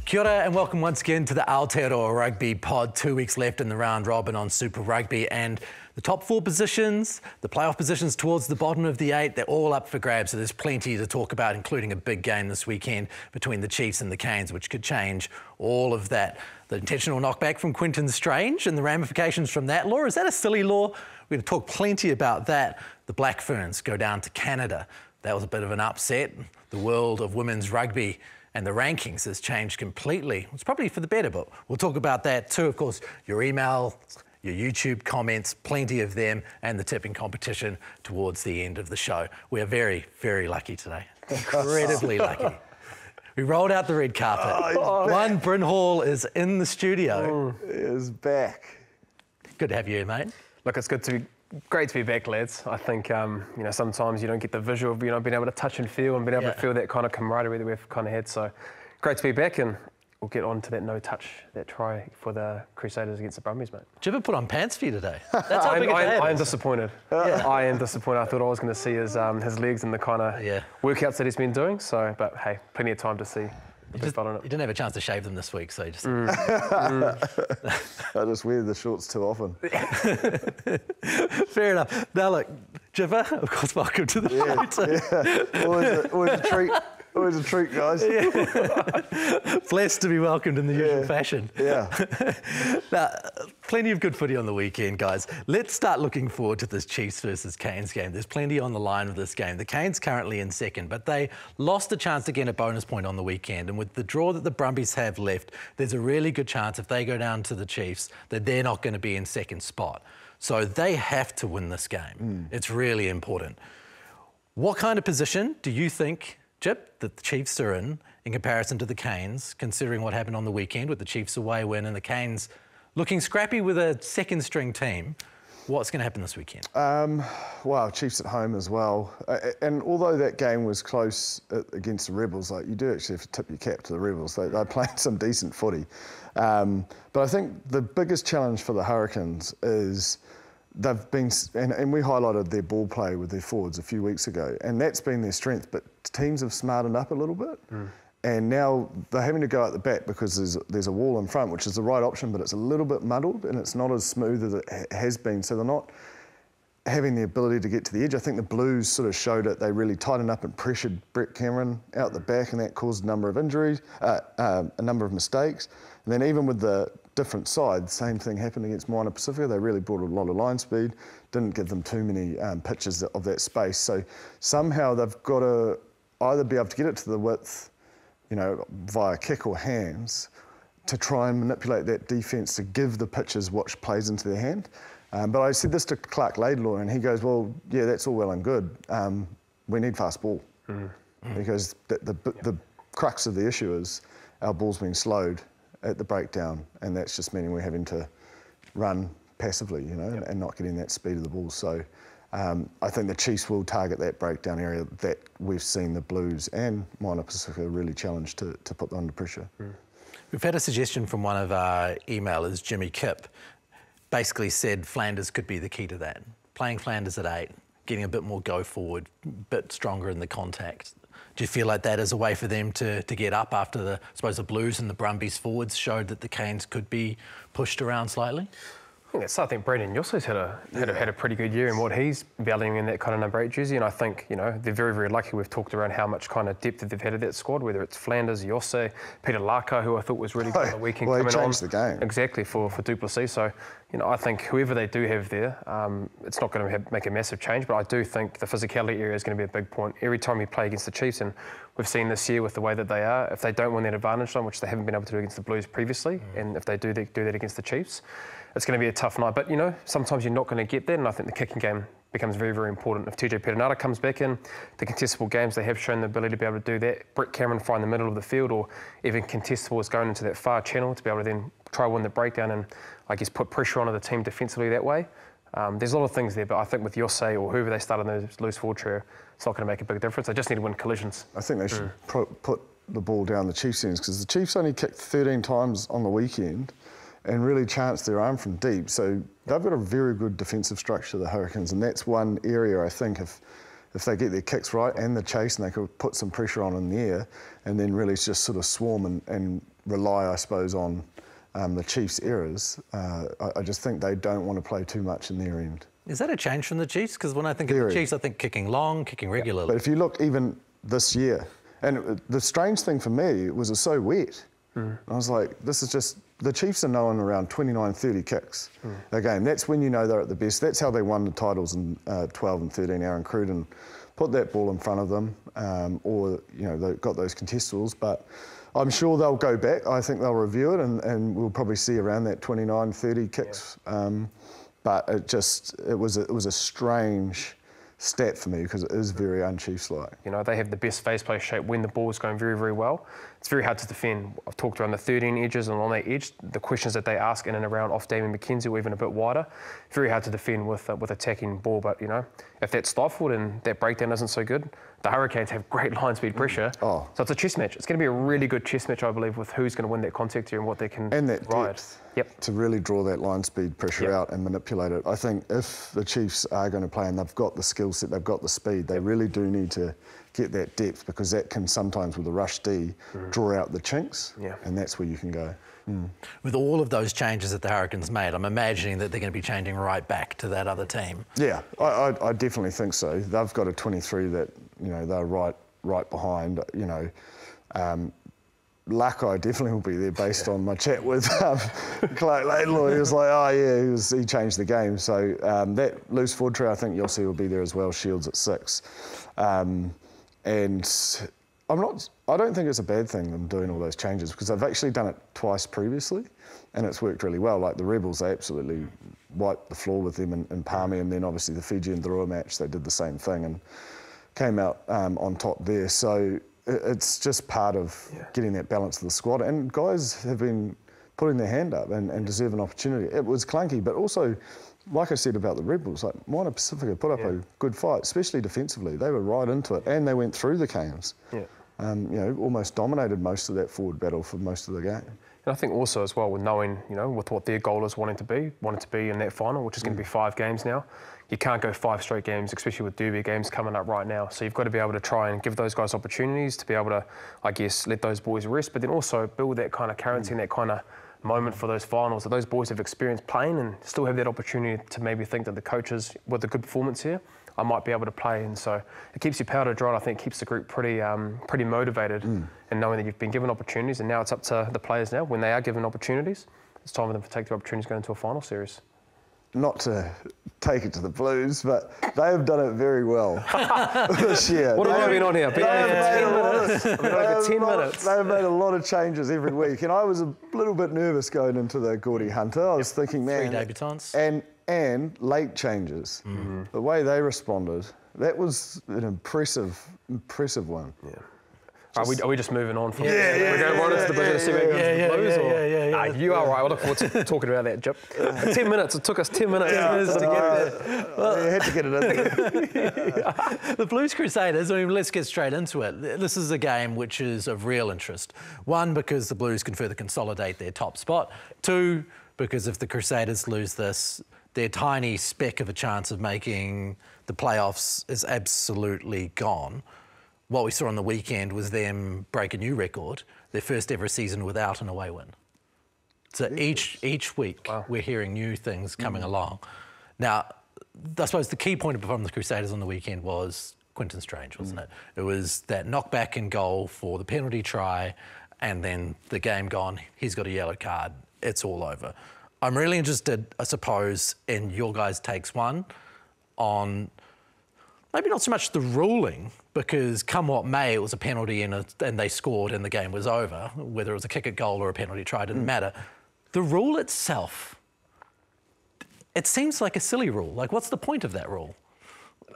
Kia ora and welcome once again to the Aotearoa Rugby Pod. 2 weeks left in the round robin on Super Rugby, and the top four positions, the playoff positions towards the bottom of the eight, they're all up for grabs, so there's plenty to talk about, including a big game this weekend between the Chiefs and the Canes, which could change all of that. The intentional knockback from Quentin Strange and the ramifications from that law. Is that a silly law? We're going to talk plenty about that. The Black Ferns go down to Canada. That was a bit of an upset. The world of women's rugby and the rankings has changed completely. It's probably for the better, but we'll talk about that too. Of course, your email, your YouTube comments, plenty of them, and the tipping competition towards the end of the show. We are very, very lucky today. Incredibly lucky. We rolled out the red carpet. One Bryn Hall is in the studio. He is back. Good to have you, mate. Look, it's great to be back, lads. I think sometimes you don't get the visual of being able to touch and feel and being able to feel that kind of camaraderie that we've kind of had. So great to be back, and we'll get on to that that try for the Crusaders against the Brumbies, mate. Did you ever put on pants for you today? That's how big a day I am disappointed. I am disappointed. I thought I was going to see his legs and the kind of workouts that he's been doing. So, but hey, plenty of time to see. You didn't have a chance to shave them this week, so you just... I just wear the shorts too often. Fair enough. Now look, Jibber, of course, welcome to the show. Always a treat. Always a treat, guys. Blessed to be welcomed in the usual fashion. Yeah. Now, plenty of good footy on the weekend, guys. Let's start looking forward to this Chiefs versus Canes game. There's plenty on the line with this game. The Canes currently in second, but they lost a chance to get a bonus point on the weekend. And with the draw that the Brumbies have left, there's a really good chance if they go down to the Chiefs that they're not going to be in second spot. So they have to win this game. It's really important. What kind of position do you think, Jip, that the Chiefs are in comparison to the Canes, considering what happened on the weekend with the Chiefs away win and the Canes looking scrappy with a second-string team? What's going to happen this weekend? Well, Chiefs at home as well. And although that game was close against the Rebels, like, you do actually have to tip your cap to the Rebels. They're playing some decent footy. But I think the biggest challenge for the Hurricanes is they've been, and we highlighted their ball play with their forwards a few weeks ago, and that's been their strength, but teams have smartened up a little bit. And now they're having to go at the back because there's a wall in front, which is the right option, but it's a little bit muddled and it's not as smooth as it has been. So they're not having the ability to get to the edge. I think the Blues sort of showed it. They really tightened up and pressured Brett Cameron out the back, and that caused a number of injuries, a number of mistakes. And then even with the different sides, same thing happened against Moana Pacifica. They really brought a lot of line speed, didn't give them too many pitches of that space. So somehow they've got to either be able to get it to the width, via kick or hands, to try and manipulate that defence to give the pitches what plays into their hand. But I said this to Clark Laidlaw, and he goes, well, yeah, that's all well and good. We need fast ball. Because the crux of the issue is our ball's been slowed at the breakdown, and that's just meaning we're having to run passively, and not getting that speed of the ball. So I think the Chiefs will target that breakdown area that we've seen the Blues and Moana Pacifica really challenged to put them under pressure. We've had a suggestion from one of our emailers, Jimmy Kipp, basically said Flanders could be the key to that. Playing Flanders at 8, getting a bit more go forward, a bit stronger in the contact. Do you feel like that is a way for them to get up after the Blues and the Brumbies forwards showed that the Canes could be pushed around slightly? I think Brendan Yoss's had a pretty good year in what he's valuing in that kind of number 8 jersey, and I think they're very, very lucky. We've talked around how much kind of depth that they've had at that squad, whether it's Flanders, Yosse, Peter Laka, who I thought was really good on the weekend. Well, he coming changed the game. Exactly, for Duplessis. So, I think whoever they do have there, it's not going to make a massive change, but I do think the physicality area is going to be a big point. Every time you play against the Chiefs, and we've seen this year with the way that they are, if they don't win that advantage line, which they haven't been able to do against the Blues previously, and if they do that against the Chiefs, it's going to be a tough night. But, sometimes you're not going to get that, and I think the kicking game becomes very, very important. If TJ Perenara comes back in, the contestable games, they have shown the ability to be able to do that. Brett Cameron far in the middle of the field, or even contestable is going into that far channel to be able to then try win the breakdown and, I guess, put pressure onto the team defensively that way. There's a lot of things there, but I think with Yosse or whoever they start in those loose forward trio, it's not going to make a big difference. They just need to win collisions. I think they should put the ball down the Chiefs' ends, because the Chiefs only kicked 13 times on the weekend and really chanced their arm from deep. So they've got a very good defensive structure, the Hurricanes, and that's one area I think if they get their kicks right and the chase, and they could put some pressure on in the air and then really just sort of swarm and rely, I suppose, on the Chiefs' errors. I just think they don't want to play too much in their end. Is that a change from the Chiefs? Because when I think of the Chiefs, I think kicking long, kicking regularly. But if you look even this year, and the strange thing for me was it's so wet. I was like, this is just, the Chiefs are known around 29, 30 kicks a game. That's when you know they're at the best. That's how they won the titles in 12 and 13. Aaron Cruden put that ball in front of them, or, you know, they got those contestables. But I'm sure they'll go back. I think they'll review it, and we'll probably see around that 29, 30 kicks. But it was a strange stat for me because it is very un-Chiefs-like. You know, they have the best face play shape when the ball is going very, very well. It's very hard to defend. I've talked around the 13 edges and on that edge, the questions that they ask in and around off Damien McKenzie or even a bit wider, very hard to defend with attacking ball. But, you know, if that's stifled and that breakdown isn't so good, the Hurricanes have great line speed pressure. So it's a chess match. It's going to be a really good chess match, I believe, with who's going to win that contact here and what they can and that ride. Depth to really draw that line speed pressure out and manipulate it. I think if the Chiefs are going to play and they've got the skill set, they've got the speed, they really do need to get that depth, because that can sometimes, with a rush D, draw out the chinks, and that's where you can go. With all of those changes that the Hurricanes made, I'm imagining that they're going to be changing right back to that other team. Yeah, I definitely think so. They've got a 23 that, you know, they're right behind. You know, Lakai definitely will be there based on my chat with Clark Laidlaw. He was like, oh yeah, he changed the game. So that loose forward trio, I think Yossi will be there as well. Shields at 6, and I don't think it's a bad thing them doing all those changes, because they've actually done it twice previously, and it's worked really well. Like the Rebels, they absolutely wiped the floor with them in Palmy, and then obviously the Fiji and Drua match, they did the same thing and came out on top there. So it's just part of getting that balance of the squad, and guys have been putting their hand up and deserve an opportunity. It was clunky, but also, like I said about the Rebels, like Moana Pacifica put up a good fight, especially defensively. They were right into it, and they went through the Canes. You know, almost dominated most of that forward battle for most of the game. And I think also as well, with knowing, you know, with what their goal is wanting to be in that final, which is going to be 5 games now. You can't go 5 straight games, especially with derby games coming up right now. So you've got to be able to try and give those guys opportunities to be able to, I guess, let those boys rest, but then also build that kind of currency and that kind of moment for those finals that those boys have experienced playing, and still have that opportunity to maybe think that the coaches, with a good performance here, I might be able to play. And so it keeps your powder dry, and I think it keeps the group pretty motivated, and knowing that you've been given opportunities, and now it's up to the players now, when they are given opportunities, it's time for them to take their opportunities going into a final series. Not to take it to the Blues, but they have done it very well this year. What have we been on here? Been on here for 10 minutes. They've made a lot of changes every week, and I was a little bit nervous going into the Gordy Hunter. I was thinking, man, 3 debutants and late changes. The way they responded, that was an impressive one. Are we just moving on from we're going right into the business the Blues? Yeah. You are right. I look forward to talking about that, Jip. 10 minutes. It took us 10 minutes to get there. Well, you had to get it in there. The Blues Crusaders, I mean, let's get straight into it. This is a game which is of real interest. 1, because the Blues can further consolidate their top spot. 2, because if the Crusaders lose this, their tiny speck of a chance of making the playoffs is absolutely gone. What we saw on the weekend was them break a new record, their first ever season without an away win. So each week we're hearing new things coming along. Now, I suppose the key point from the Crusaders on the weekend was Quentin Strange, wasn't it? It was that knockback in goal for the penalty try, and then the game gone, he's got a yellow card, it's all over. I'm really interested, I suppose, in your guys' takes. 1, on maybe not so much the ruling, because come what may, it was a penalty and they scored and the game was over. Whether it was a kick at goal or a penalty try, didn't matter. The rule itself, it seems like a silly rule. Like, what's the point of that rule?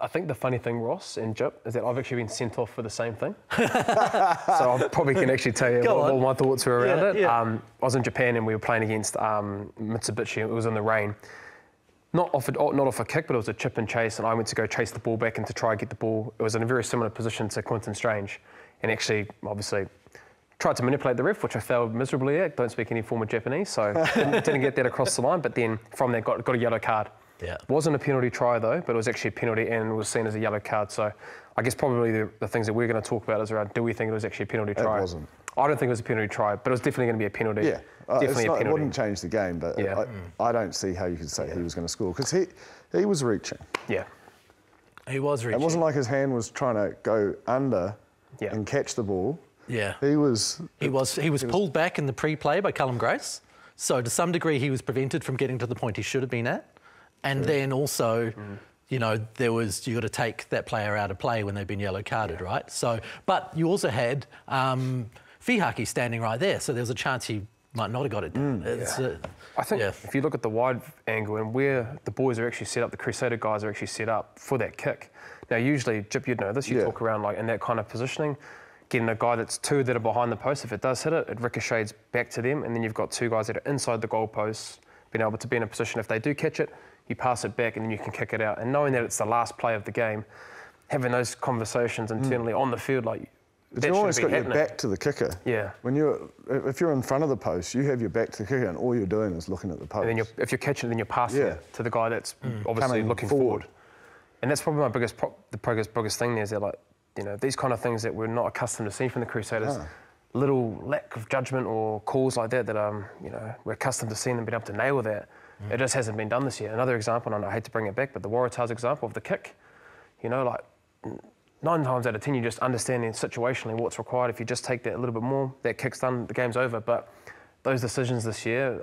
I think the funny thing, Ross and Jip, is that I've actually been sent off for the same thing. So I probably can actually tell you what my thoughts were around it. I was in Japan and we were playing against Mitsubishi. It was in the rain. Not off a kick, but it was a chip and chase, and I went to go chase the ball back and to try and get the ball. It was in a very similar position to Quentin Strange, and actually, obviously, tried to manipulate the ref, which I failed miserably at. Don't speak any form of Japanese, so didn't get that across the line. But then from there, got a yellow card. Wasn't a penalty try though, but it was actually a penalty and was seen as a yellow card. So I guess probably the things that we're going to talk about is around, do we think it was actually a penalty try? It wasn't. I don't think it was a penalty try, but it was definitely going to be a penalty. Yeah, definitely a penalty. It wouldn't change the game, but Yeah. I don't see how you could say he was going to score because he was reaching. Yeah. He was reaching. It wasn't like his hand was trying to go under and catch the ball. Yeah. He was pulled back in the pre-play by Callum Grace. So to some degree, he was prevented from getting to the point he should have been at. And then also, you know, you got to take that player out of play when they've been yellow carded, right? So, but you also had Fihaki standing right there, so there was a chance he might not have got it down. I think if you look at the wide angle and where the boys are actually set up, the Crusader guys are actually set up for that kick. Now, usually, Jip, you'd know this, you talk around like in that kind of positioning, getting a guy that's two that are behind the post, if it does hit it, it ricochets back to them, and then you've got two guys that are inside the goalpost, being able to be in a position, if they do catch it, you pass it back and then you can kick it out. And knowing that it's the last play of the game, having those conversations internally on the field, like, but you always got your back to the kicker. Yeah. If you're in front of the post, you have your back to the kicker, and all you're doing is looking at the post. And then if you're catching it, then you're passing it to the guy that's obviously looking forward. And that's probably my biggest thing there is that, like, you know, these kind of things that we're not accustomed to seeing from the Crusaders, little lack of judgment or calls like that you know, we're accustomed to seeing them being able to nail that. It just hasn't been done this year. Another example, and I hate to bring it back, but the Waratahs example of the kick, you know, like 9 times out of 10, you just understanding situationally what's required. If you just take that a little bit more, that kick's done, the game's over. But those decisions this year,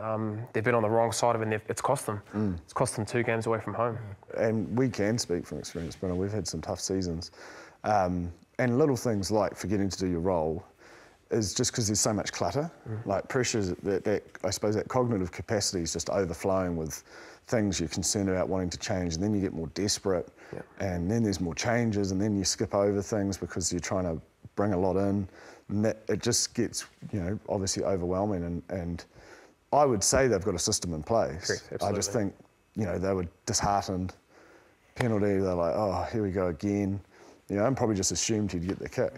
they've been on the wrong side of it, and it's cost them. It's cost them 2 games away from home. And we can speak from experience, Brenna. We've had some tough seasons. And little things like forgetting to do your role is just because there's so much clutter. Like pressures, I suppose that cognitive capacity is just overflowing with things you're concerned about wanting to change, and then you get more desperate, and then there's more changes, and then you skip over things because you're trying to bring a lot in, and that it just gets, you know, obviously overwhelming. And I would say they've got a system in place. I just think, you know, they were disheartened. Penalty, they're like, oh, here we go again. You know, and probably just assumed he'd get the kick.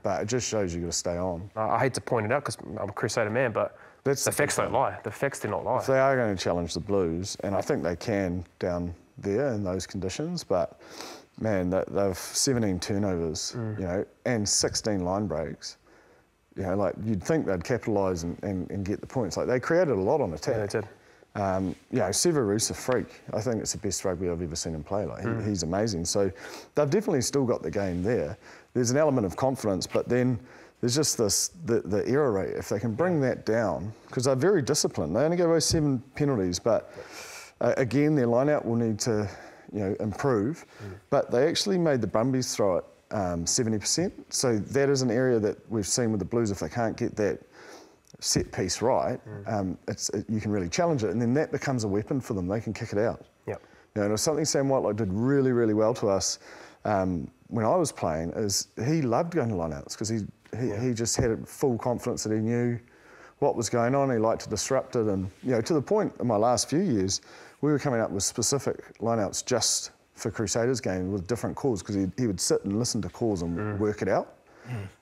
But it just shows you've got to stay on. I hate to point it out because I'm a Crusader man, but the facts don't lie. The facts do not lie. If they are going to challenge the Blues, and I think they can down there in those conditions, but man, they've 17 turnovers, you know, and 16 line breaks. You know, like you'd think they'd capitalise and get the points. Like they created a lot on attack. Yeah, they did. You know, Severu's a freak. I think it's the best rugby I've ever seen him play. Like he's amazing. So they've definitely still got the game there. There's an element of confidence, but then there's just the error rate. If they can bring that down, because they're very disciplined. They only go away 7 penalties, but again, their line-out will need to, you know, improve. But they actually made the Brumbies throw it 70%. So that is an area that we've seen with the Blues. If they can't get that set piece right, you can really challenge it, and then that becomes a weapon for them. They can kick it out. Yep. You know, and it was something Sam Whitelock did really, really well to us when I was playing. Is he loved going to lineouts because he just had full confidence that he knew what was going on. He liked to disrupt it, and you know, to the point in my last few years, we were coming up with specific lineouts just for Crusaders game with different calls because he would sit and listen to calls and work it out.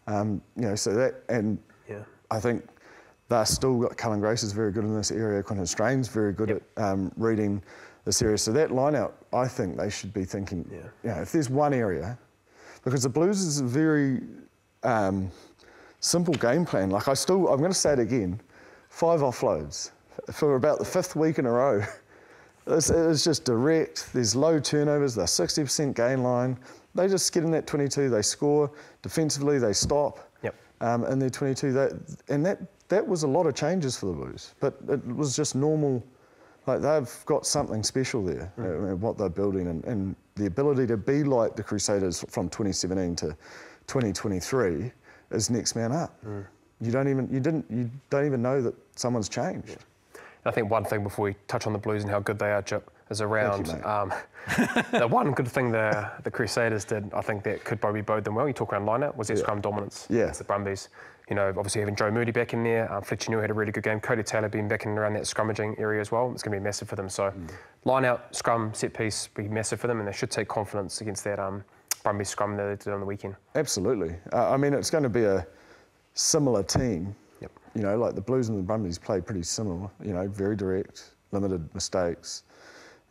You know, so that, and I think they're still got Cullen Grace is very good in this area. Quentin Strange very good at reading this area. So that line out, I think they should be thinking, you know, if there's one area, because the Blues is a very simple game plan. Like I'm going to say it again, 5 offloads for about the 5th week in a row. It's just direct. There's low turnovers. They're 60% gain line. They just get in that 22. They score defensively. They stop. In their 22. That was a lot of changes for the Blues, but it was just normal. Like they've got something special there, what they're building, and the ability to be like the Crusaders from 2017 to 2023 is next man up. You don't even know that someone's changed. I think one thing before we touch on the Blues and how good they are, Chip, is around the one good thing the Crusaders did, I think that could probably bode them well. You talk around line-out, was their scrum dominance against the Brumbies. You know, obviously having Joe Moody back in there, Fletcher Neal had a really good game. Cody Taylor being back in and around that scrummaging area as well. It's going to be massive for them. So line-out, scrum, set piece, be massive for them, and they should take confidence against that Brumbies scrum that they did on the weekend. Absolutely. I mean, it's going to be a similar team. You know, like the Blues and the Brumbies play pretty similar. You know, very direct, limited mistakes,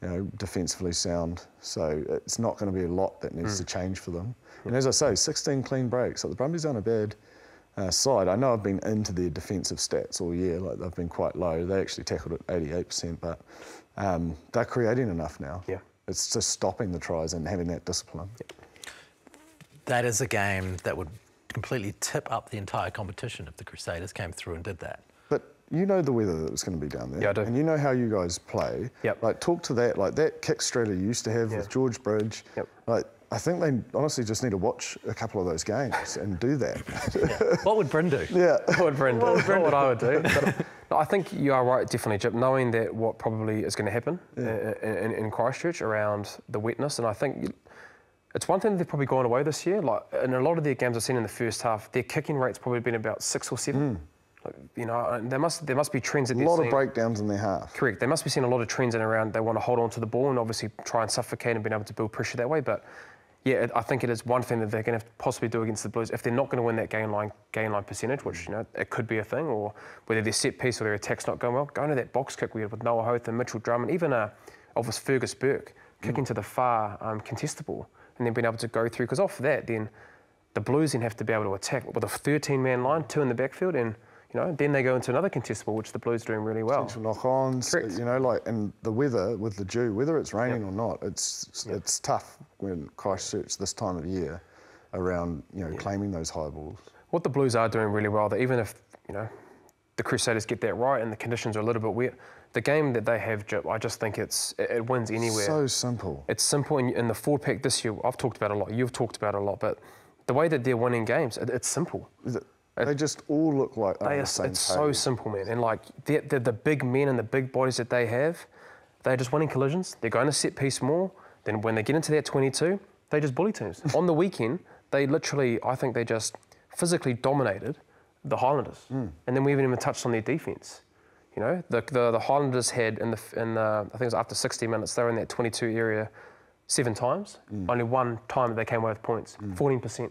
you know, defensively sound. So it's not going to be a lot that needs to change for them. And as I say, 16 clean breaks. Like the Brumbies aren't a bad side. I know I've been into their defensive stats all year, like they've been quite low. They actually tackled at 88%, but they're creating enough now. Yeah. It's just stopping the tries and having that discipline. Yeah. That is a game that would completely tip up the entire competition if the Crusaders came through and did that. But you know the weather that was going to be down there. Yeah, I do. And you know how you guys play. Yep. Like, talk to that, like that kick strategy you used to have with George Bridge. Yep. Like, I think they honestly just need to watch a couple of those games and do that. What would Bryn do? Yeah. What would Bryn do? Not what I would do. But no, I think you are right, definitely, Jip, knowing that what probably is going to happen in Christchurch around the wetness. And I think it's one thing that they've probably gone away this year. Like, in a lot of their games I've seen in the first half, their kicking rate's probably been about 6 or 7. Like, you know, and there must be trends that they're seeing. A lot of breakdowns in their half. Correct. They must be seeing a lot of trends in around they want to hold on to the ball and obviously try and suffocate and being able to build pressure that way. But yeah, I think it is one thing that they're going to possibly do against the Blues if they're not going to win that gain line percentage, which, you know, it could be a thing, or whether their set piece or their attack's not going well. Going to that box kick we had with Noah Hoth and Mitchell Drummond, even Elvis Fergus Burke kicking to the far contestable, and then being able to go through, because off that then the Blues then have to be able to attack with a 13-man line, 2 in the backfield, and you know, then they go into another contestable, which the Blues are doing really well. Potential knock-ons, you know, like, and the weather with the dew, whether it's raining or not, it's tough when Christchurch this time of year around, you know, claiming those high balls. What the Blues are doing really well, that even if, you know, the Crusaders get that right and the conditions are a little bit wet, the game that they have, Jip, I just think it wins anywhere. So simple. It's simple, in the forward pack this year, I've talked about it a lot, you've talked about it a lot, but the way that they're winning games, it's simple. They just all look like they're on the same It's so simple, man. And like the big men and the big bodies that they have, they're just winning collisions. They're going to set piece more. Then when they get into that 22, they just bully teams. On the weekend, they literally, I think they just physically dominated the Highlanders. And then we haven't even touched on their defence. You know, the Highlanders had in the I think it was after 60 minutes, they were in that 22 area 7 times. Only one time that they came away with points. 14%.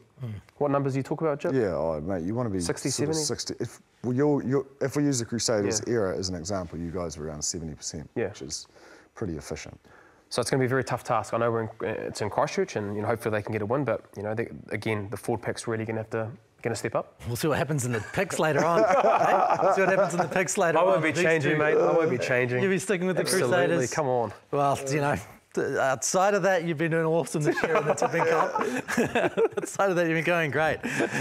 What numbers do you talk about, Jip? Yeah, mate, you want to be 60, sort of 70? 60. If we use the Crusaders era as an example, you guys were around 70%, which is pretty efficient. So it's going to be a very tough task. I know it's in Christchurch, and you know, hopefully they can get a win. But you know, again, the forward pack's really going to step up. We'll see what happens in the picks later on. We'll see what happens in the picks later on. I won't be changing, mate. I won't be changing. You'll be sticking with the Absolutely. Crusaders. Come on. Well, you know, outside of that, you've been doing awesome this year in the tipping comp. Outside of that, you've been going great.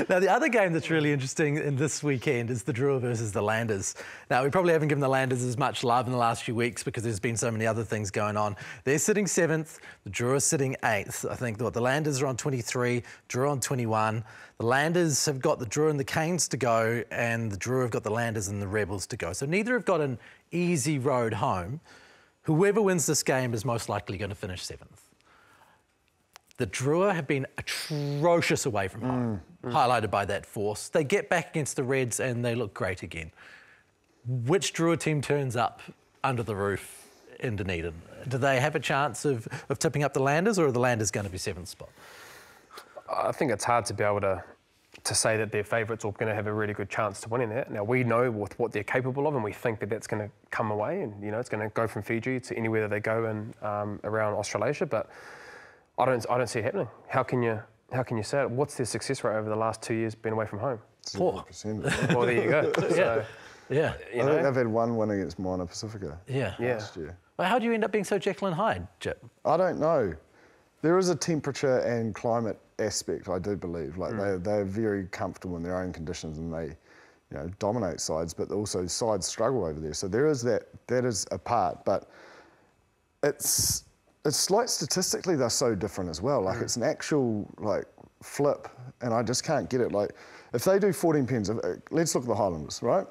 Now, the other game that's really interesting in this weekend is the Drua versus the Landers. Now, we probably haven't given the Landers as much love in the last few weeks because there's been so many other things going on. They're sitting 7th, the Drua are sitting 8th. I think the Landers are on 23, Drua on 21. The Landers have got the Drua and the Canes to go, and the Drua have got the Landers and the Rebels to go. So neither have got an easy road home. Whoever wins this game is most likely going to finish 7th. The Drua have been atrocious away from home, highlighted by that force. They get back against the Reds and they look great again. Which Drua team turns up under the roof in Dunedin? Do they have a chance of tipping up the Landers, or are the Landers going to be 7th spot? I think it's hard to be able to say that they're favourites or going to have a really good chance to winning that. Now, we know with what they're capable of, and we think that that's going to come away, and you know, it's going to go from Fiji to anywhere that they go in around Australasia. But I don't see it happening. How can you say it? What's their success rate over the last 2 years being away from home? 4%. Well, there you go. So, Yeah. I think they've had one win against Moana Pacifica last year. Well, how do you end up being so Jekyll and Hyde, Jip? I don't know. There is a temperature and climate aspect, I do believe. Like they're very comfortable in their own conditions and they, you know, dominate sides, but also sides struggle over there. So there is that is a part, but it's like statistically they're so different as well. Like it's an actual like flip, and I just can't get it. Like if they do 14 pens, let's look at the Highlanders, right?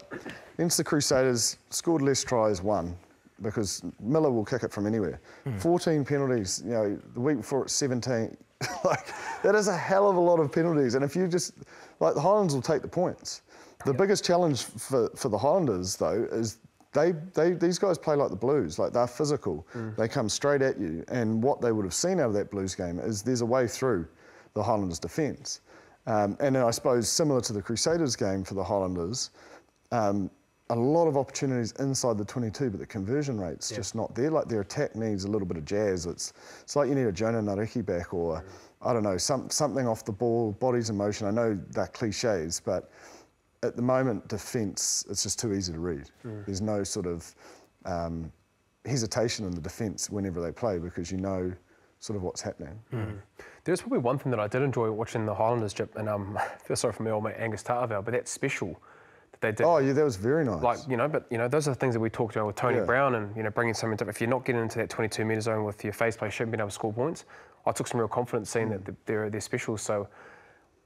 Against the Crusaders, scored less tries, won, because Miller will kick it from anywhere. 14 penalties, you know, the week before it's 17. Like, that is a hell of a lot of penalties. And if you just, like, the Highlanders will take the points. The biggest challenge for the Highlanders, though, is these guys play like the Blues. Like, they're physical. They come straight at you. And what they would have seen out of that Blues game is there's a way through the Highlanders' defence. And then I suppose similar to the Crusaders game for the Highlanders, a lot of opportunities inside the 22, but the conversion rate's just not there. Like their attack needs a little bit of jazz. It's like you need a Jonah Nareki back, or I don't know, something off the ball, bodies in motion. I know they're cliches, but at the moment, defence, it's just too easy to read. There's no sort of hesitation in the defence whenever they play because you know sort of what's happening. There's probably one thing that I did enjoy watching the Highlanders, Jip, and I feel sorry for my old mate Angus Tarvell, but that special that they did. Oh yeah, that was very nice. Like, those are the things that we talked about with Tony Brown and, bringing something different. If you're not getting into that 22-metre zone with your face play, you shouldn't be able to score points. I took some real confidence seeing that they're specials. So,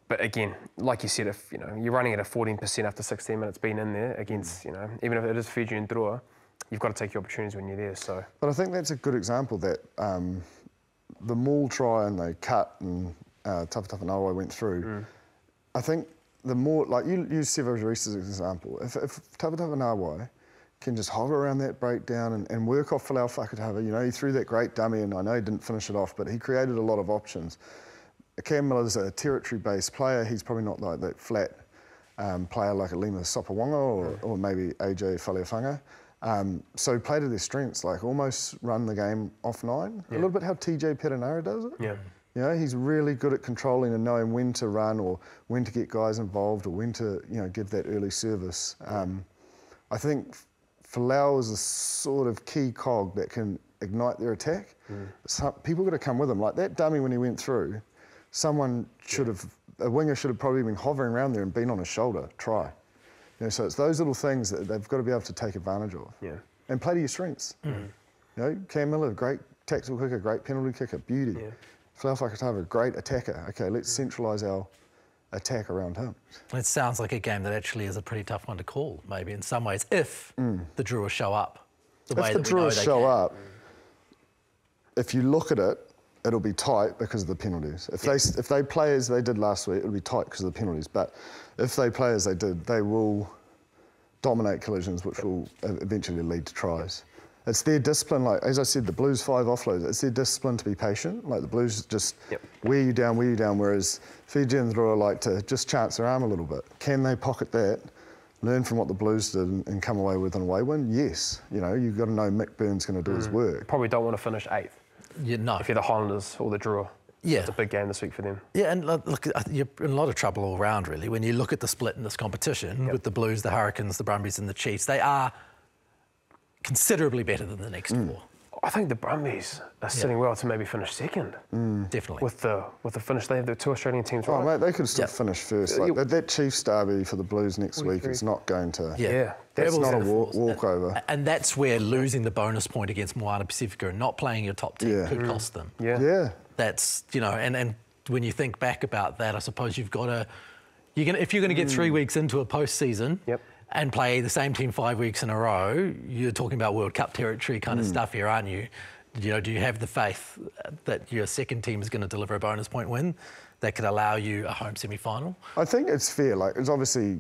but again, like you said, if you're running at a 14% after 16 minutes being in there against, even if it is Fiji and Drua, you've got to take your opportunities when you're there. So, but I think that's a good example that the Maul try and they cut and Tawhatapa Nawai went through. I think the more, like you use Sevo Reese as an example, if Tawhatapa Nawai can just hover around that breakdown and work off Folau Whakatava, he threw that great dummy and I know he didn't finish it off, but he created a lot of options. Cam Miller's a territory-based player. He's probably not like that flat player like a Lima Sopawanga or maybe AJ Faleafanga. So play to their strengths, like almost run the game off 9. A little bit how TJ Perenara does it. He's really good at controlling and knowing when to run or when to get guys involved or when to, give that early service. I think Folau is a sort of key cog that can ignite their attack. People got to come with him. Like that dummy when he went through, someone should have, a winger should have probably been hovering around there and been on his shoulder, try. So it's those little things that they've got to be able to take advantage of. And play to your strengths. Cam Miller, great tactical kicker, great penalty kicker, beauty. Folau Whakatava, great attacker. Okay, let's centralise our attack around him. It sounds like a game that actually is a pretty tough one to call, maybe in some ways, if the Drua show up the way that we know they can. If the Drua show up, if you look at it, it'll be tight because of the penalties. If they play as they did last week, it'll be tight because of the penalties. But if they play as they did, they will dominate collisions, which will eventually lead to tries. It's their discipline, like, as I said, the Blues 5 offloads, it's their discipline to be patient. Like, the Blues just wear you down, whereas Fiji and Drua like to just chance their arm a little bit. Can they pocket that, learn from what the Blues did and come away with an away win? Yes. You've got to know Mick Byrne's going to do his work. Probably don't want to finish 8th. No. If you're the Highlanders or the Drua. It's a big game this week for them. Yeah, and look, you're in a lot of trouble all round, really. When you look at the split in this competition with the Blues, the Hurricanes, the Brumbies and the Chiefs, they are considerably better than the next 4. I think the Brumbies are sitting well to maybe finish second. Definitely. With the finish, they have the 2 Australian teams, right? Oh, mate, they could still finish first. Like, that Chiefs derby for the Blues next week is not going to... That's not a walkover. And that's where losing the bonus point against Moana Pacifica and not playing your top team could cost them. That's, and when you think back about that, I suppose you've got to... if you're going to get 3 weeks into a postseason... and play the same team 5 weeks in a row, you're talking about World Cup territory kind of stuff here, aren't you? Do you have the faith that your second team is going to deliver a bonus point win that could allow you a home semi-final? I think it's fair. Like, it's obviously,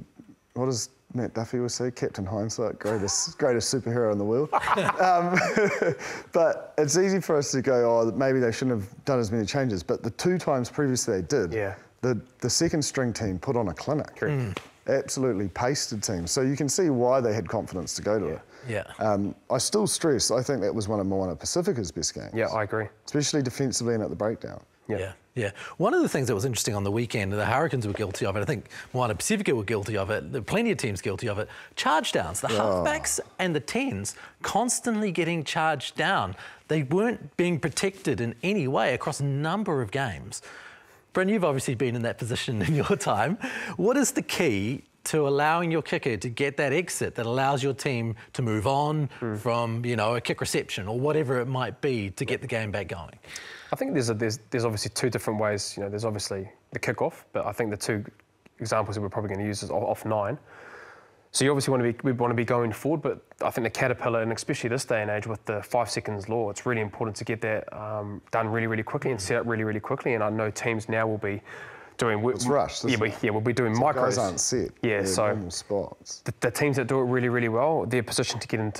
what does Matt Duffy always say? Captain Hindsight, greatest superhero in the world. But it's easy for us to go, oh, maybe they shouldn't have done as many changes. But the 2 times previously they did, the second string team put on a clinic. Absolutely pasted team. So you can see why they had confidence to go to it. I still stress, I think that was one of Moana Pacifica's best games. Yeah, I agree. Especially defensively and at the breakdown. One of the things that was interesting on the weekend, the Hurricanes were guilty of it, I think Moana Pacifica were guilty of it, there were plenty of teams guilty of it, charge downs. The halfbacks and the 10s constantly getting charged down. They weren't being protected in any way across a number of games. Bryn, you've obviously been in that position in your time. What is the key to allowing your kicker to get that exit that allows your team to move on from, a kick reception or whatever it might be to get the game back going? I think there's obviously 2 different ways. There's obviously the kick-off, but I think the 2 examples that we're probably going to use is off 9. So you obviously want to be going forward, but I think the caterpillar, and especially this day and age with the 5 seconds law, it's really important to get that done really, really quickly and set up really, really quickly. And I know teams now will be doing... It's rushed, we'll be doing micros. Guys aren't set. So normal spots. The teams that do it really, really well, their position to get in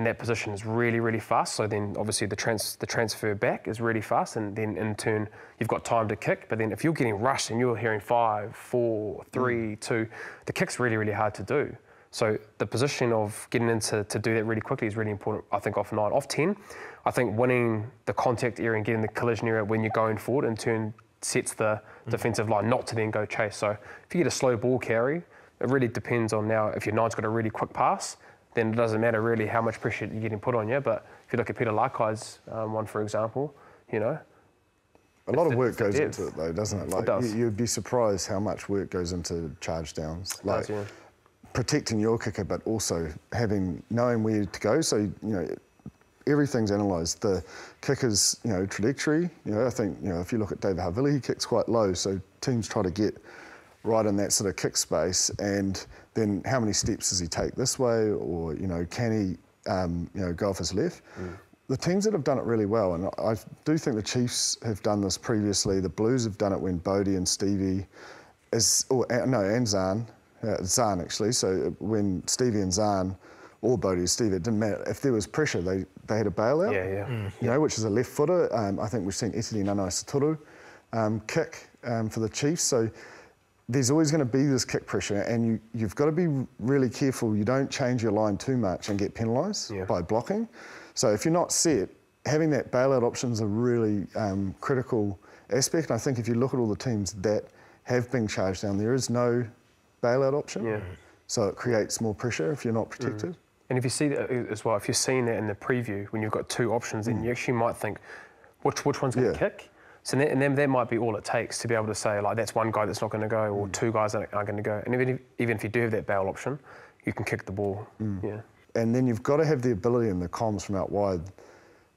that position is really, really fast. So then obviously the transfer back is really fast, and then in turn you've got time to kick. But then if you're getting rushed and you're hearing 5, 4, 3, 2, the kick's really, really hard to do. So the position of getting into to do that really quickly is really important, I think, off 9. Off 10, I think winning the contact area and getting the collision area when you're going forward in turn sets the defensive line not to then go chase. So if you get a slow ball carry, it really depends on now, if your nine's got a really quick pass, then it doesn't matter really how much pressure you're getting put on you. But if you look at Peter Larkai's one, for example, you know. A lot of work goes into it though, doesn't it? Like, it does. You'd be surprised how much work goes into charge downs. Like, yeah. protecting your kicker, but also knowing where to go. So, you know, everything's analysed. The kicker's, you know, trajectory. You know, I think, you know, if you look at David Havili, he kicks quite low, so teams try to get right in that sort of kick space, and then how many steps does he take this way, or, you know, can he, you know, go off his left? The teams that have done it really well, and I do think the Chiefs have done this previously. The Blues have done it when Beauden and Stevie and Zahn. Zahn actually. So when Stevie and Zahn, or Beauden and Stevie, it didn't matter. If there was pressure, they had a bailout. You know, which is a left footer. I think we've seen Etili Nanai Satoru kick for the Chiefs. So there's always going to be this kick pressure, and you've got to be really careful you don't change your line too much and get penalised by blocking. So if you're not set, having that bailout option is a really critical aspect. And I think if you look at all the teams that have been charged down, there is no bailout option. So it creates more pressure if you're not protected. And if you see that as well, if you're seeing that in the preview, when you've got two options, then you actually might think, which one's going to kick? So that might be all it takes to be able to say, like, that's one guy that's not going to go, or two guys that aren't going to go. And even if you do have that bail option, you can kick the ball. And then you've got to have the ability in the comms from out wide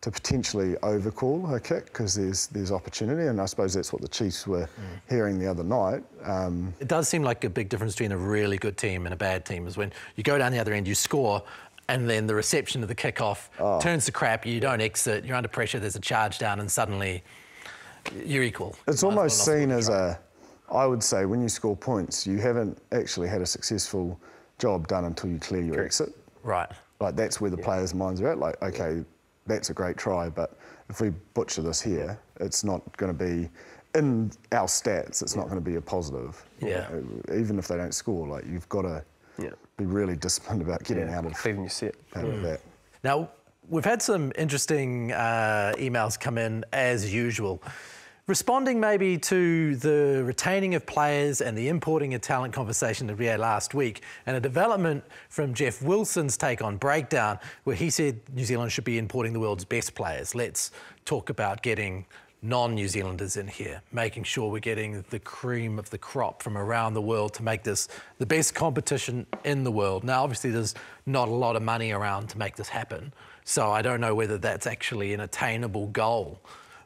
to potentially overcall a kick, because there's opportunity, and I suppose that's what the Chiefs were hearing the other night. It does seem like a big difference between a really good team and a bad team is when you go down the other end, you score, and then the reception of the kickoff turns to crap, you don't exit, you're under pressure, there's a charge down, and suddenly you're equal. It's almost seen as I would say, when you score points, you haven't actually had a successful job done until you clear your exit. Right. Like, that's where the players' minds are at. Like, okay, that's a great try, but if we butcher this here, it's not going to be, in our stats, it's not going to be a positive. Even if they don't score, like, you've got to be really disciplined about getting out of that. Now, we've had some interesting emails come in, as usual, responding maybe to the retaining of players and the importing of talent conversation that we had last week, and a development from Jeff Wilson's take on Breakdown, where he said New Zealand should be importing the world's best players. Let's talk about getting non-New Zealanders in here, making sure we're getting the cream of the crop from around the world to make this the best competition in the world. Now, obviously, there's not a lot of money around to make this happen, so I don't know whether that's actually an attainable goal.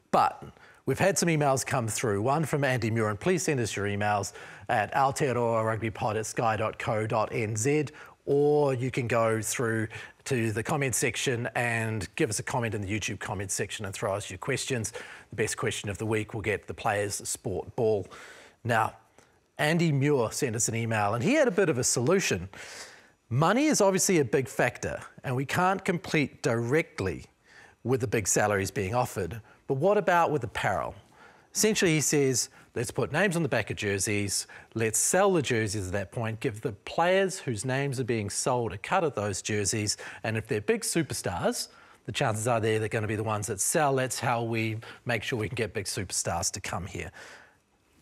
But we've had some emails come through, one from Andy Muir, and please send us your emails at aotearoa@rugbypod@sky.co.nz, or you can go through to the comment section and give us a comment in the YouTube comment section and throw us your questions. The best question of the week will get the Players Sport Ball. Now, Andy Muir sent us an email, and he had a bit of a solution. Money is obviously a big factor, and we can't compete directly with the big salaries being offered. But what about with apparel? Essentially, he says, let's put names on the back of jerseys, let's sell the jerseys at that point, give the players whose names are being sold a cut of those jerseys, and if they're big superstars, the chances are they're going to be the ones that sell. That's how we make sure we can get big superstars to come here.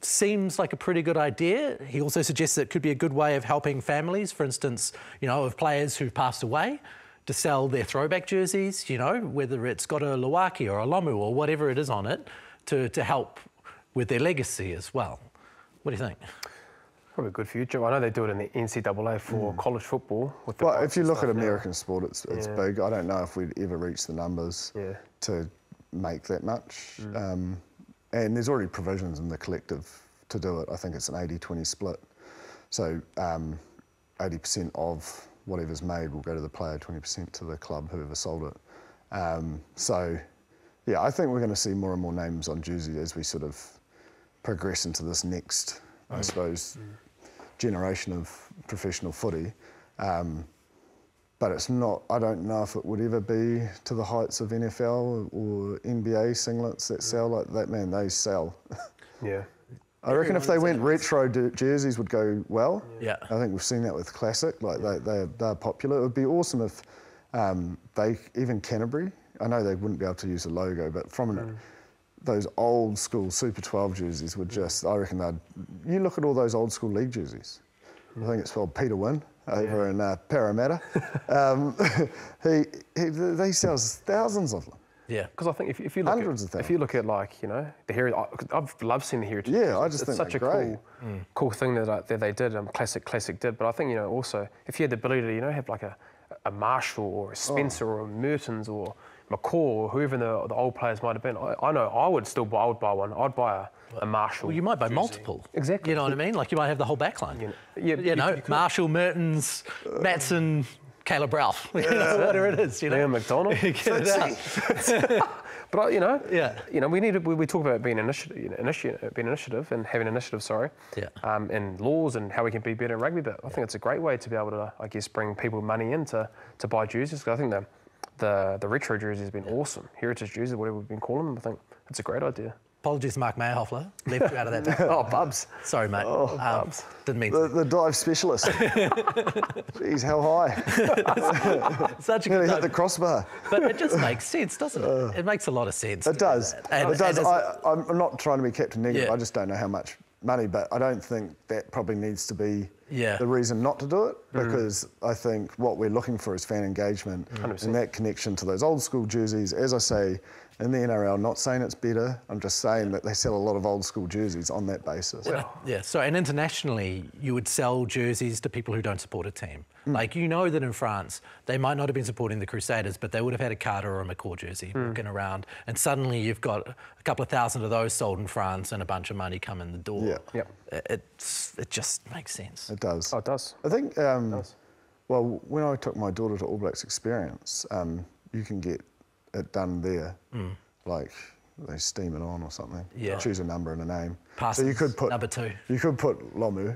Seems like a pretty good idea. He also suggests it could be a good way of helping families, for instance, you know, of players who've passed away, to sell their throwback jerseys, you know, whether it's got a Lawaki or a Lomu or whatever it is on it, to help with their legacy as well. What do you think? Probably a good future. I know they do it in the NCAA for college football. With the if you look at American sport, it's big. I don't know if we'd ever reach the numbers to make that much. And there's already provisions in the collective to do it. I think it's an 80-20 split. So 80% of whatever's made will go to the player, 20% to the club, whoever sold it. So, yeah, I think we're going to see more and more names on jersey as we sort of progress into this next, I suppose, generation of professional footy. But it's not, I don't know if it would ever be to the heights of NFL or NBA singlets that sell like that. Man, they sell. I reckon if they went retro, jerseys would go well. I think we've seen that with Classic. Like they're popular. It would be awesome if even Canterbury. I know they wouldn't be able to use the logo, but from those old school Super 12 jerseys would just. I reckon they'd. You look at all those old school league jerseys. I think it's called Peter Wynn over in Parramatta. He sells thousands of them. Yeah, because I think if you look hundreds of thousands. If you look at like the heritage, I've loved seeing the heritage. Yeah, I just it's think such a great. cool thing that they did. Classic did. But I think also if you had the ability to have like a Marshall or a Spencer or a Mertens or McCaw or whoever the old players might have been, I know I would buy one. I'd buy a Marshall. Well, you might buy jersey. multiple. Exactly. You know what I mean? Like you might have the whole backline. You know, Marshall, Mertens, Matson, Caleb Ralph. Whatever it is. Liam McDonald. Get it out. But we talk about being initiative and having initiative. And laws and how we can be better in rugby. But I think it's a great way to be able to, I guess, bring people money in to buy jerseys. Because I think the retro jersey has been awesome. Heritage jersey, whatever we've been calling them. I think it's a great idea. Apologies, Mark Meyerhoffler. Left you out of that back. Oh, Bubs. Sorry, mate. Bubs. Didn't mean to. The dive specialist. Jeez, how high. Such a Nearly good hit the crossbar. But it just makes sense, doesn't it? It makes a lot of sense. It does. And I'm not trying to be Captain Negative. Yeah. I just don't know how much money, but I don't think that probably needs to be the reason not to do it, because I think what we're looking for is fan engagement 100%. and that connection to those old school jerseys. As I say, in the NRL, not saying it's better, I'm just saying that they sell a lot of old school jerseys on that basis. So and internationally, you would sell jerseys to people who don't support a team. Like, that in France, they might not have been supporting the Crusaders, but they would have had a Carter or a McCaw jersey walking around. And suddenly you've got a couple of thousand of those sold in France and a bunch of money come in the door. Yeah. It just makes sense. It does. Oh, it does. I think, well, when I took my daughter to All Blacks Experience, you can get it done there. Like, they steam it on or something. Yeah. Choose a number and a name. Passes, so you could put number 2. You could put Lomu.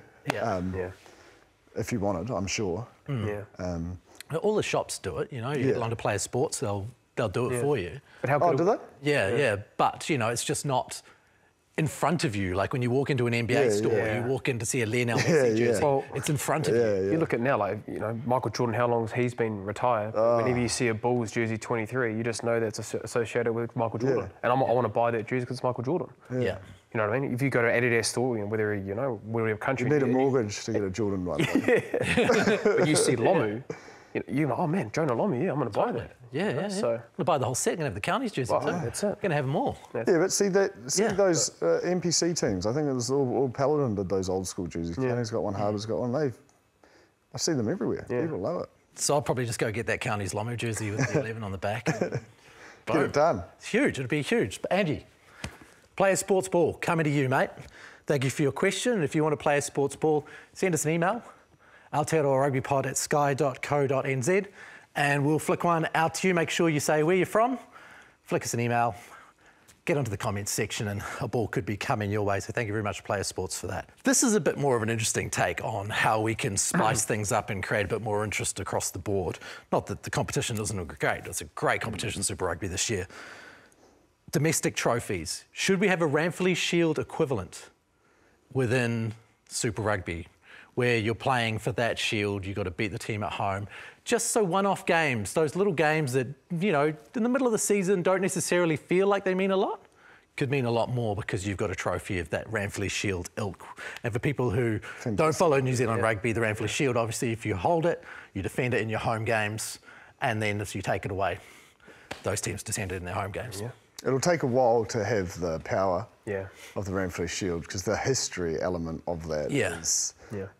If you wanted, I'm sure. All the shops do it. You get along to Player Sports, they'll do it for you. But how good do they? Yeah. But it's just not in front of you. Like when you walk into an NBA store, you walk in to see a Lionel Messi jersey. Well, it's in front of you. You look at now, like Michael Jordan, how long he's been retired. Whenever you see a Bulls jersey 23, you just know that's associated with Michael Jordan. And I want to buy that jersey because it's Michael Jordan. Yeah. You know what I mean? If you go to an Adidas store, whether whatever country, you need a mortgage to get a Jordan one. But you see Lomu, you're like, oh man, Jonah Lomu, I'm going to buy that. Yeah. So I'm going to buy the whole set. I'm going to have the counties jersey too. That's it. Going to have them all. Yeah, but see those NPC teams. I think it was all Paladin did those old school jerseys. County's got one, Harbour's got one. I see them everywhere. People love it. So I'll probably just go get that counties Lomu jersey with the 11 on the back. Get it done. It's huge. It'd be huge. But Angie, Player Sports Ball, coming to you, mate. Thank you for your question. And if you want to play a sports ball, send us an email, aotearoa@sky.co.nz, and we'll flick one out to you. Make sure you say where you're from. Flick us an email. Get onto the comments section and a ball could be coming your way. So thank you very much, Player Sports, for that. This is a bit more of an interesting take on how we can spice things up and create a bit more interest across the board. Not that the competition isn't great. It's a great competition, Super Rugby, this year. Domestic trophies. Should we have a Ranfurly Shield equivalent within Super Rugby, where you're playing for that shield, you've got to beat the team at home? Just so one-off games, those little games that, in the middle of the season don't necessarily feel like they mean a lot, could mean a lot more because you've got a trophy of that Ranfurly Shield ilk. And for people who don't follow New Zealand rugby, the Ranfurly Shield, obviously, if you hold it, you defend it in your home games, and then if you take it away, those teams defend it in their home games. Yeah. It'll take a while to have the power of the Ranfurly Shield because the history element of that is,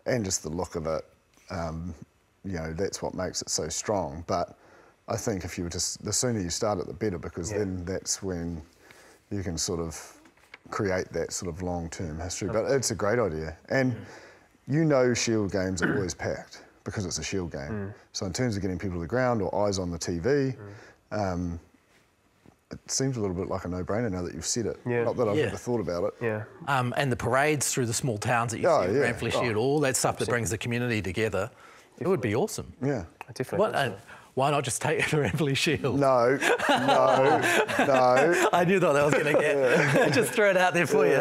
and just the look of it, that's what makes it so strong. But I think if you were the sooner you start it, the better, because then that's when you can sort of create that sort of long-term history. But it's a great idea. And Shield games are always packed because it's a Shield game. So in terms of getting people to the ground or eyes on the TV, it seems a little bit like a no-brainer now that you've said it. Not that I've ever thought about it. And the parades through the small towns that you see, Ranfurly Shield, all that stuff that brings the community together, it would be awesome. Yeah. Definitely. Why not just take it to Ranfurly Shield? No. I knew that was going to get. Just throw it out there for you.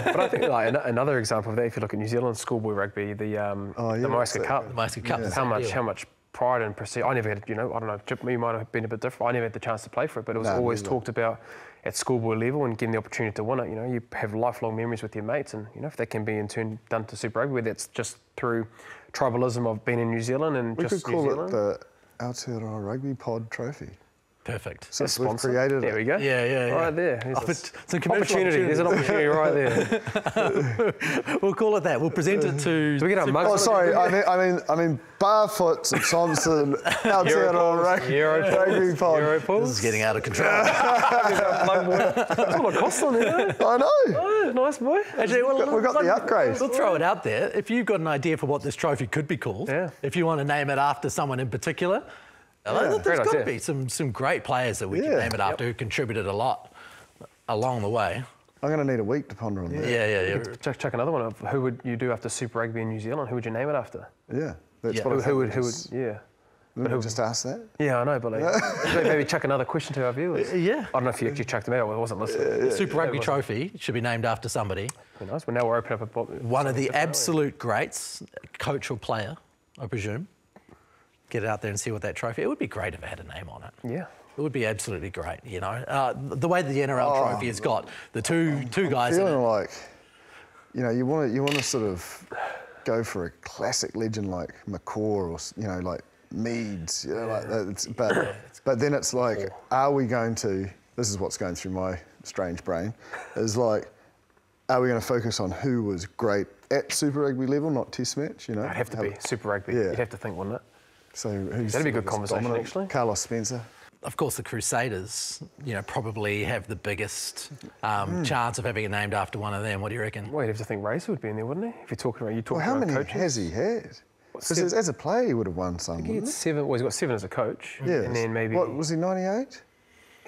But I think another example of that, if you look at New Zealand schoolboy rugby, the Mauriska Cup. The Mauriska Cup. How much pride and prestige. I never had, I don't know, you might have been a bit different. I never had the chance to play for it, but it was always talked about at schoolboy level and getting the opportunity to win it. You know, you have lifelong memories with your mates, and you know, if that can be in turn done to Super Rugby, whether that's just through tribalism of being in New Zealand and We just could New call Zealand. it the Aotearoa Rugby Pod Trophy. Perfect. Since we've created There it. we go. Yeah. Right there. Some commercial Opportunity. There's an opportunity right there. We'll call it that. We'll present it to. Do we get our mugs? Oh, sorry. I mean, Barefoot, St Thompson, Aotearoa Rugby Pod. This is getting out of control. That's what it costs on there. I know. Oh, nice boy. Actually, well, We've got the upgrade. We'll throw it out there. If you've got an idea for what this trophy could be called, if you want to name it after someone in particular, there's Great got to idea. be some great players that we can name it after who contributed a lot along the way. I'm going to need a week to ponder on that. Yeah. Chuck another one up. Who would you do after Super Rugby in New Zealand? Who would you name it after? Yeah. That's Yeah. what I Who would? think. Yeah. Didn't we just ask that? Yeah, I know, but like, maybe chuck another question to our viewers. Yeah. I don't know if you actually chucked them out. I wasn't listening. Super Rugby Trophy should be named after somebody. Who knows? Well, now we're opening up a One of the absolute greats, coach or player, I presume. Get it out there and see what that trophy. It would be great if it had a name on it. Yeah. It would be absolutely great, you know. The way that the NRL trophy has got the two guys in Feeling it. like, you know, you want to sort of go for a classic legend like McCaw or, you know, like Meads, you know, like that. But then it's like, are we going to? This is what's going through my strange brain, is like, are we going to focus on who was great at Super Rugby level, not Test match? You know, It'd have to be Super Rugby. Yeah. You'd have to think, wouldn't it? So who's That'd be a good was conversation, dominant? actually. Carlos Spencer. Of course, the Crusaders, you know, probably have the biggest chance of having it named after one of them. What do you reckon? Well, you'd have to think Razor would be in there, wouldn't he? If you're talking about Well, how about many coaches. has he had? Because seven? as a player, he would have won some. He had Wouldn't 7. Well, he's got 7 as a coach. he? Yes. And then maybe What was he? 98.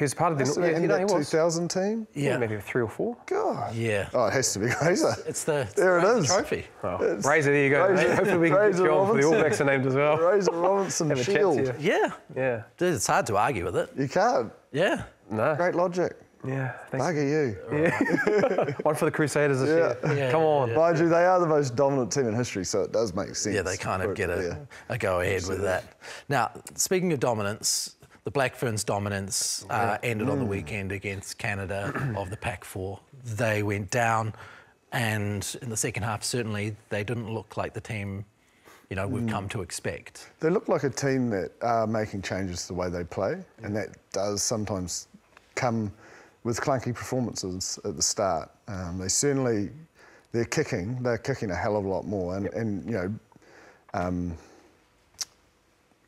he was part of the. In he that was. 2000 team. Yeah, maybe 3 or 4. God. Yeah. Oh, it has to be Razor. It's the There it Razor is. trophy. Oh, Razor, there you go. Razor- mate. Hopefully we can get Razor you on for the All Robinson. Blacks are named as well. Razor Robinson Have a chat to Shield. you. Yeah. Yeah. Dude, it's hard to argue with it. You can't. Yeah. No. Great logic. Yeah. Thanks. Bugger you. One for the Crusaders this Yeah. year. Yeah. Come on. Mind you, they are the most dominant team in history, so it does make sense. Yeah, they kind of for it get to be a go ahead with that. Now, speaking of dominance, the Black Ferns' dominance ended on the weekend against Canada of the Pac-4. They went down, and in the second half, certainly, they didn't look like the team, you know, we've come to expect. They look like a team that are making changes to the way they play, and that does sometimes come with clunky performances at the start. They're kicking a hell of a lot more, and you know,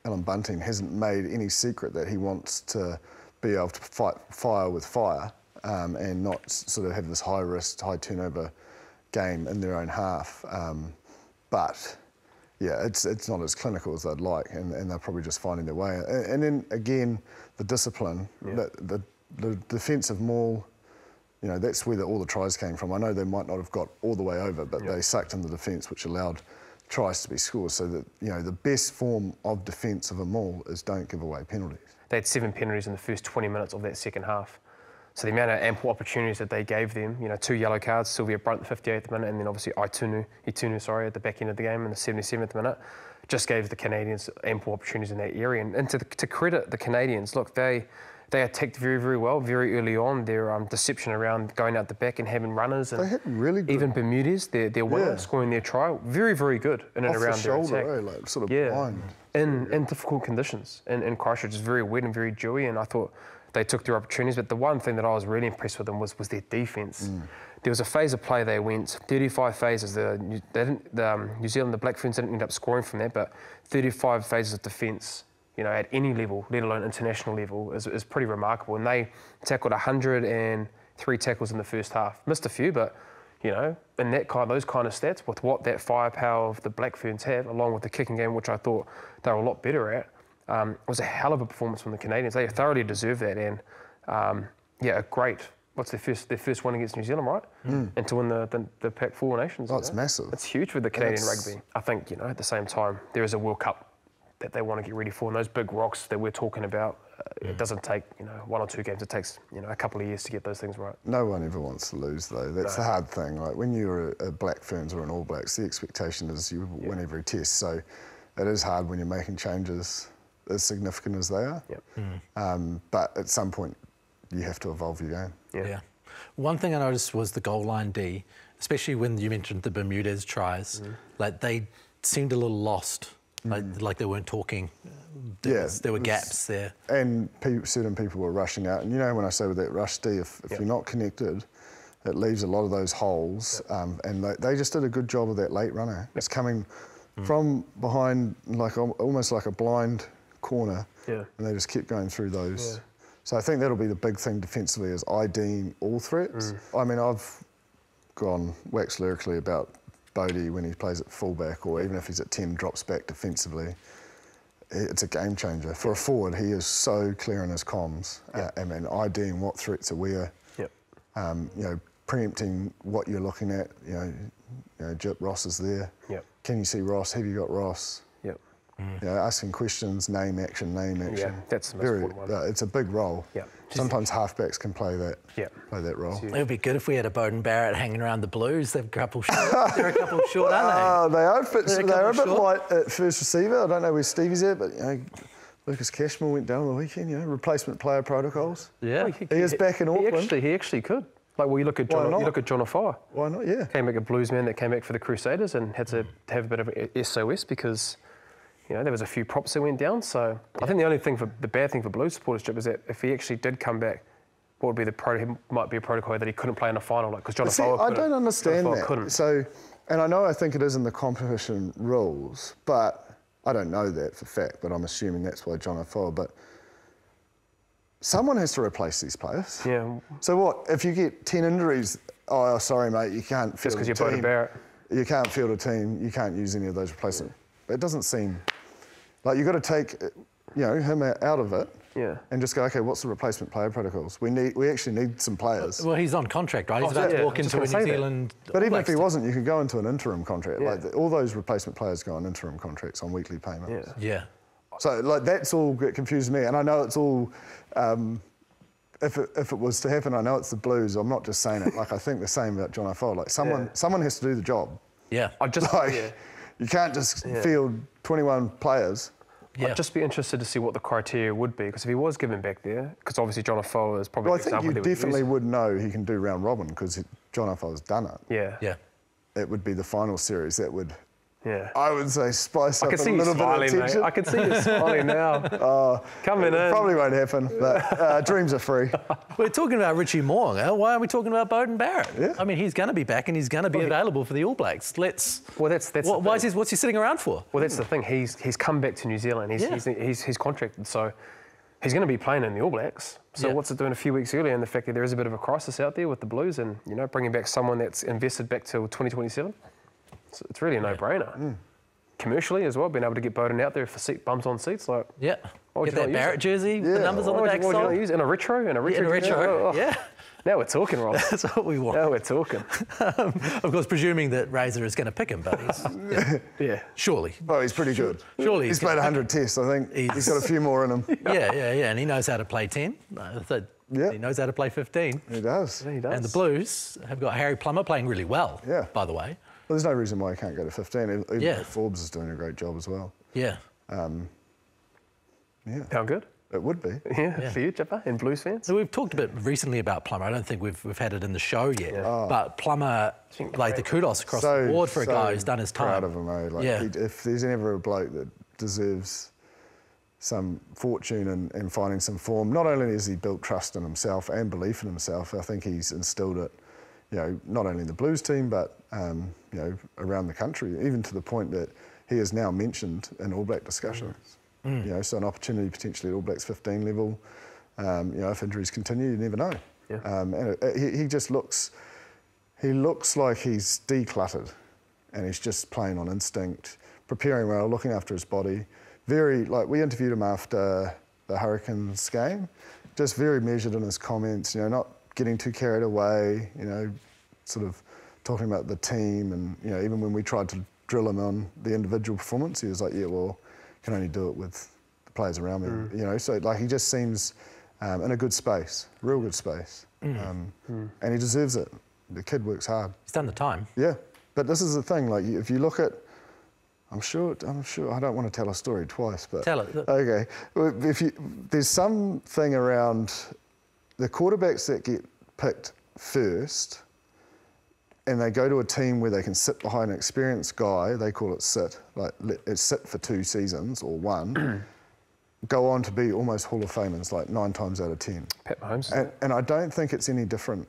Alan Bunting hasn't made any secret that he wants to be able to fight fire with fire and not sort of have this high risk, high turnover game in their own half. But yeah, it's not as clinical as they'd like, and they're probably just finding their way. And then again, the discipline, the defensive maul, you know, that's where all the tries came from. I know they might not have got all the way over, but they sucked in the defence, which allowed tries to be scored. So that, you know, the best form of defence of a maul is don't give away penalties. They had 7 penalties in the first 20 minutes of that second half. So the amount of ample opportunities that they gave them, you know, 2 yellow cards, Sylvia Brunt at the 58th minute, and then obviously Itunu, at the back end of the game in the 77th minute, just gave the Canadians ample opportunities in that area. And to credit the Canadians, look, they attacked very, very well, very early on. Their deception around going out the back and having runners. And They hit really good. even Bermudez, their winner, scoring their try, very, very good in and Off around the their shoulder, attack. like sort of blind. In difficult conditions. In Christchurch, it's very wet and very dewy, and I thought they took their opportunities. But the one thing that I was really impressed with them was their defence. There was a phase of play they went 35 phases. New Zealand, the Black Ferns didn't end up scoring from that, but 35 phases of defence, you know, at any level, let alone international level, is pretty remarkable. And they tackled 103 tackles in the first half. Missed a few, but you know, in those kind of stats, with what that firepower of the Black Ferns have, along with the kicking game, which I thought they were a lot better at, it was a hell of a performance from the Canadians. They thoroughly deserve that, and a great. What's their first win against New Zealand, right? And to win the Pac-4 Nations. Oh, it's massive. It's huge for the Canadian rugby. I think, you know, at the same time, there is a World Cup that they want to get ready for, and those big rocks that we're talking about, it doesn't take, you know, 1 or 2 games. It takes, you know, a couple of years to get those things right. No one ever wants to lose, though. That's the hard thing. Like when you're a Black Ferns or an All Blacks, the expectation is you win every test. So it is hard when you're making changes as significant as they are. But at some point, you have to evolve your game. Yeah. One thing I noticed was the goal line D, especially when you mentioned the Bermudez tries. Like they seemed a little lost, like they weren't talking. There were gaps there. And certain people were rushing out. And you know, when I say with that rush D, if you're not connected, it leaves a lot of those holes. And they just did a good job of that late runner. It's coming from behind, like almost like a blind corner, and they just kept going through those. So I think that'll be the big thing defensively, is IDing all threats. I mean, I've gone wax lyrically about Beauden when he plays at fullback, or even if he's at 10, drops back defensively. It's a game changer. For a forward, he is so clear in his comms. I mean, IDing what threats are where. You know, preempting what you're looking at. You know, Jip, Ross is there. Can you see Ross? Have you got Ross? You know, asking questions, name action. Yeah, that's the most important one. It's a big role. Sometimes halfbacks can play that. Play that role. It would be good if we had a Beauden Barrett hanging around the Blues. They're a couple short, aren't they? They are. They're a bit light at first receiver. I don't know where Stevie's at, but you know, Lucas Cashmore went down on the weekend. You know, replacement player protocols. Yeah, he is back in Auckland. He actually could. Like, well, you look at John O'Fire. Why not? Yeah. Came back a Bluesman that came back for the Crusaders and had to have a bit of a SOS because, you know, there was a few props that went down. So I think the bad thing for Blues supporters, Chip, is that if he actually did come back, what would be might be a protocol that he couldn't play in a final, like because John O'Fire couldn't. I don't understand that. Couldn't. So, and I think it is in the competition rules, but I don't know that for fact. But I'm assuming that's why John O'Fire. But someone has to replace these players. Yeah. So what if you get 10 injuries? Oh, sorry, mate, you can't field just because a you're team. Barrett. You can't field a team. You can't use any of those replacements. It doesn't seem like you've got to take, you know, him out of it. And just go, okay, what's the replacement player protocols? We actually need some players. Well, he's on contract, right? He's about to walk into a New Zealand. But even if he wasn't, you could go into an interim contract. Like all those replacement players go on interim contracts on weekly payments. So like that's all that confuses me, and I know it's all. If it was to happen, I know it's the Blues. I'm not just saying it. Like I think the same about John O'Fire. Like someone has to do the job. I just you can't just field 21 players. I'd just be interested to see what the criteria would be, because if he was given back there, because obviously John O'Fire is probably. Well, I think you definitely would know he can do round robin because John O'Fire's done it. It would be the final series that would. I would say spice up a little bit of tension. Mate. I can see you smiling now. Coming in. Probably won't happen, but dreams are free. We're talking about Richie Moore. Why aren't we talking about Beauden Barrett? I mean, he's going to be back and he's going to be available for the All Blacks. What's he sitting around for? Well, that's the thing. He's come back to New Zealand. He's contracted, so he's going to be playing in the All Blacks. So what's it doing a few weeks earlier? And the fact that there is a bit of a crisis out there with the Blues, and you know, bringing back someone that's invested back till 2027. It's really a no-brainer. Commercially as well, being able to get Beauden out there for bums on seats, like get that Barrett jersey, the numbers on the back side. In a retro, Now we're talking, Rob. That's what we want. Now we're talking. Of course, presuming that Razor is going to pick him, but he's surely. Oh, he's pretty good. Surely he's played 100 tests. I think he's got a few more in him. And he knows how to play 10. He knows how to play 15. He does. He does. And the Blues have got Harry Plummer playing really well. By the way. Well, there's no reason why he can't go to 15, even though Forbes is doing a great job as well. How good? It would be. For you, Chipper, and Blues fans. So we've talked a bit recently about Plummer. I don't think we've had it in the show yet. But Plummer, like the kudos across the board for a guy who's done his time. Proud of him, eh? Like if there's ever a bloke that deserves some fortune and finding some form, not only has he built trust in himself and belief in himself, I think he's instilled it, you know, not only in the Blues team, but you know, around the country, even to the point that he is now mentioned in All Black discussions. You know, so an opportunity potentially at All Blacks 15 level. You know, if injuries continue, you never know. And he just looks like he's decluttered, and he's just playing on instinct, preparing well, looking after his body. Very, like, we interviewed him after the Hurricanes game, just very measured in his comments, you know, not getting too carried away, you know, sort of talking about the team, and, you know, even when we tried to drill him on the individual performance, he was like, yeah, well, can only do it with the players around me, you know, so, like, he just seems in a good space, real good space, and he deserves it. The kid works hard. He's done the time. Yeah, but this is the thing, like, if you look at, I'm sure, I don't want to tell a story twice, but... Tell it. Okay. There's something around the quarterbacks that get picked first and they go to a team where they can sit behind an experienced guy, they call it sit, like it's sit for 2 seasons or 1, go on to be almost Hall of Famers, like 9 times out of 10. Pat Mahomes. And I don't think it's any different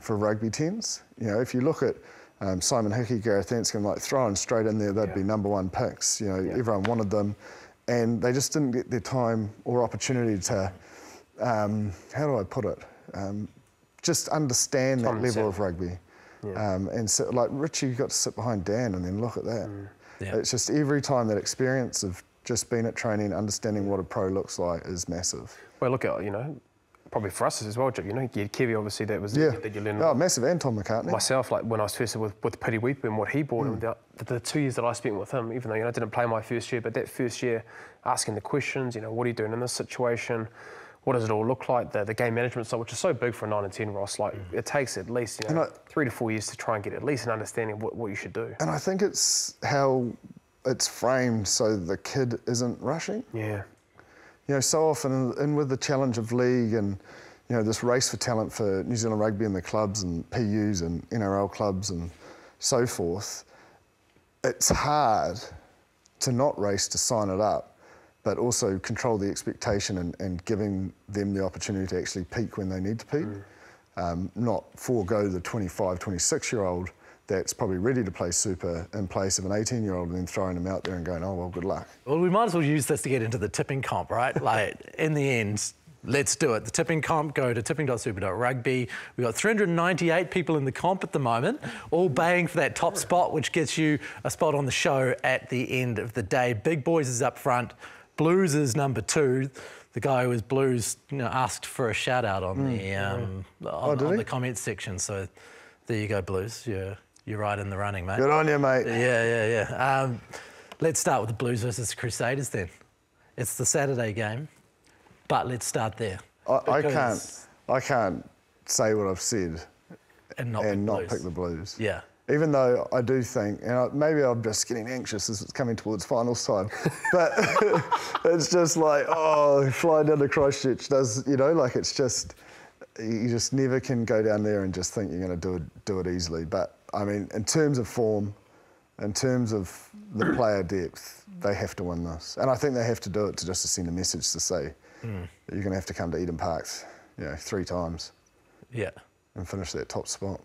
for rugby teams. You know, if you look at Simon Hickey, Gareth Anscombe, like throwing straight in there, they'd be #1 picks. You know, everyone wanted them, and they just didn't get their time or opportunity to, how do I put it, just understand that level of rugby. And so, like Richie got to sit behind Dan and then look at that. It's just every time that experience of just being at training, understanding what a pro looks like is massive. Well, look at, you know, probably for us as well, you know, you had Kevy, obviously, that was that you learned. Oh, massive, and Tom McCartney. Myself, like when I was first with Pity Weep and what he brought, and the 2 years that I spent with him, even though, you know, I didn't play my first year, but that first year, asking the questions, you know, what are you doing in this situation? What does it all look like? The game management side, which is so big for a 9 and 10 Ross, like it takes at least, you know, 3 to 4 years to try and get at least an understanding of what you should do. And I think it's how it's framed so the kid isn't rushing. Yeah. You know, so often, and with the challenge of league and, you know, this race for talent for New Zealand rugby and the clubs and PUs and NRL clubs and so forth, it's hard to not race to sign it up, but also control the expectation and giving them the opportunity to actually peak when they need to peak. Not forego the 25, 26-year-old that's probably ready to play super in place of an 18-year-old and then throwing them out there and going, oh, well, good luck. Well, we might as well use this to get into the tipping comp, right? Like, in the end, let's do it. The tipping comp, go to tipping.super.rugby. We've got 398 people in the comp at the moment, all baying for that top spot, which gets you a spot on the show at the end of the day. Big Boys is up front. Blues is number 2. The guy who was Blues, you know, asked for a shout out on the comments section. So there you go, Blues. You're right in the running, mate. Good on you, mate. Yeah. Let's start with the Blues versus Crusaders then. It's the Saturday game, but let's start there. I can't say what I've said and not pick the Blues. Yeah. Even though I do think, and maybe I'm just getting anxious as it's coming towards finals time, but it's just like, oh, flying down to Christchurch does, you know, like it's just, you just never can go down there and just think you're going to do it easily. But I mean, in terms of form, in terms of the player depth, they have to win this. And I think they have to do it to send a message to say, that you're going to have to come to Eden Parks, you know, 3 times. Yeah. And finish that top spot.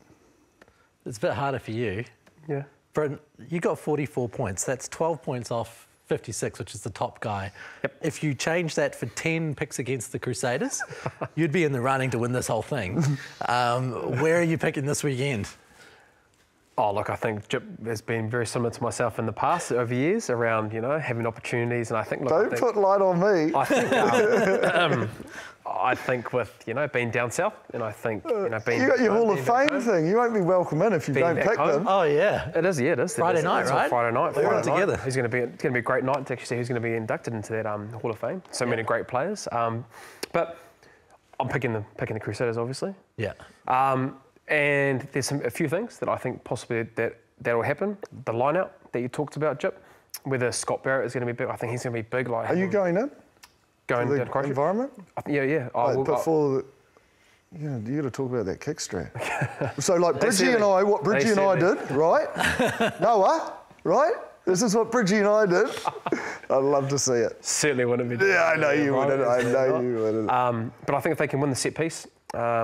It's a bit harder for you. Yeah. Brenton, you got 44 points. That's 12 points off 56, which is the top guy. Yep. If you change that for 10 picks against the Crusaders, you'd be in the running to win this whole thing. Where are you picking this weekend? Oh, look, I think Jip has been very similar to myself in the past over years around, you know, having opportunities. And I think, look, Don't put light on me. I think with, you know, being down south, and I think, you know, being... You got your Hall of Fame thing. You won't be welcome in if you don't pick them. Oh, yeah. It is. Friday night, right? Friday night. We're all together. It's going to be a great night to actually see who's going to be inducted into that Hall of Fame. So many great players. But I'm picking the Crusaders, obviously. Yeah. And there's a few things that I think possibly that'll happen. The line-out that you talked about, Jip, whether Scott Barrett is going to be big. I think he's going to be big. Like, are you going in? Going to down the environment? Yeah. Before, you got to talk about that kick strap. So, like Bridgie and I, what Bridgie and I did, right? Noah, right? This is what Bridgie and I did. I'd love to see it. Certainly wouldn't be. Yeah, I know you wouldn't. I know you wouldn't. But I think if they can win the set piece,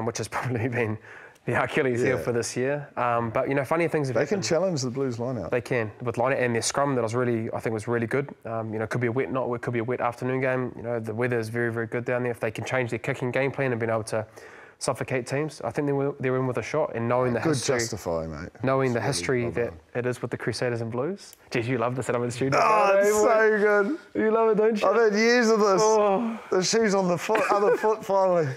which has probably been the Achilles heel for this year. But, you know, funny things... They can challenge the Blues line-out. They can, with line-out and their scrum that I think was really good. You know, it could be a wet night, it could be a wet afternoon game. You know, the weather is very, very good down there. If they can change their kicking game plan and being able to suffocate teams, I think they're in with a shot. And knowing the history... Good justify, mate. Knowing the history that it is with the Crusaders and Blues. Geez, you love this that I'm in the studio. Oh, it's so good. You love it, don't you? I've had years of this. Oh. The shoes on the other foot, finally.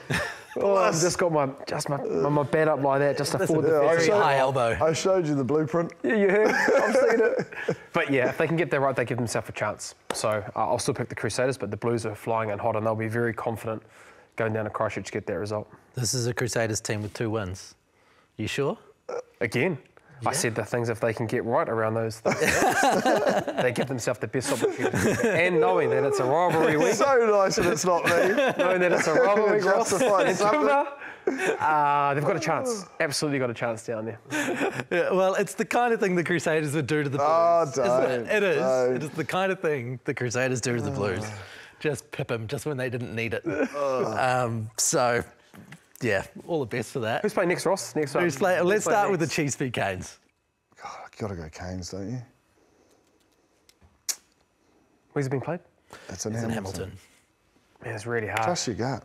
Oh, I've just got my bat up like that just to afford the very high elbow. I showed you the blueprint. Yeah, you have. I've seen it. But yeah, if they can get that right, they give themselves a chance. So I'll still pick the Crusaders, but the Blues are flying and hot, and they'll be very confident going down to Christchurch to get that result. This is a Crusaders team with 2 wins. You sure? Again. I said the things if they can get right around those things, they give themselves the best opportunity. And knowing that it's a rivalry week. So nice that it's not me. Knowing that it's a rivalry week, Ross. Justifying something. They've got a chance. Absolutely got a chance down there. Yeah, well, it's the kind of thing the Crusaders would do to the Blues. Oh, don't. It is. Don't. It is the kind of thing the Crusaders do to the Blues. Just pip them just when they didn't need it. So, yeah, all the best for that. Who's playing next, Ross? Next up. Let's start with the Chiefs v Canes. God, got to go Canes, don't you? Where's it been played? It's in In Hamilton. Hamilton. Man, it's really hard. Trust your gut.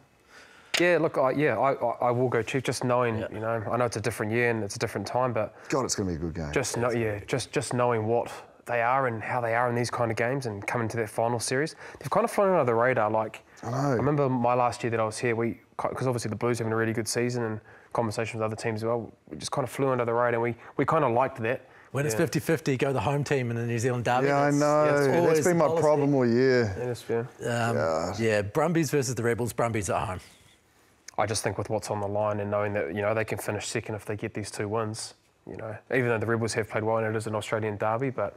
Yeah, look, I will go Chiefs. Just knowing, you know, I know it's a different year and it's a different time, but God, it's going to be a good game. just knowing what they are and how they are in these kind of games and coming to that final series, they've kind of flown under the radar. Like, I know. I remember my last year that I was here, because obviously the Blues having a really good season and conversations with other teams as well, we just kind of flew under the radar and we kind of liked that. When it's 50-50, go the home team in the New Zealand derby. Yeah, I know. That's been my problem all year. Yeah, that's fair. Yeah, Brumbies versus the Rebels. Brumbies at home. I just think with what's on the line and knowing that, you know, they can finish second if they get these 2 wins, you know, even though the Rebels have played well and it is an Australian derby, but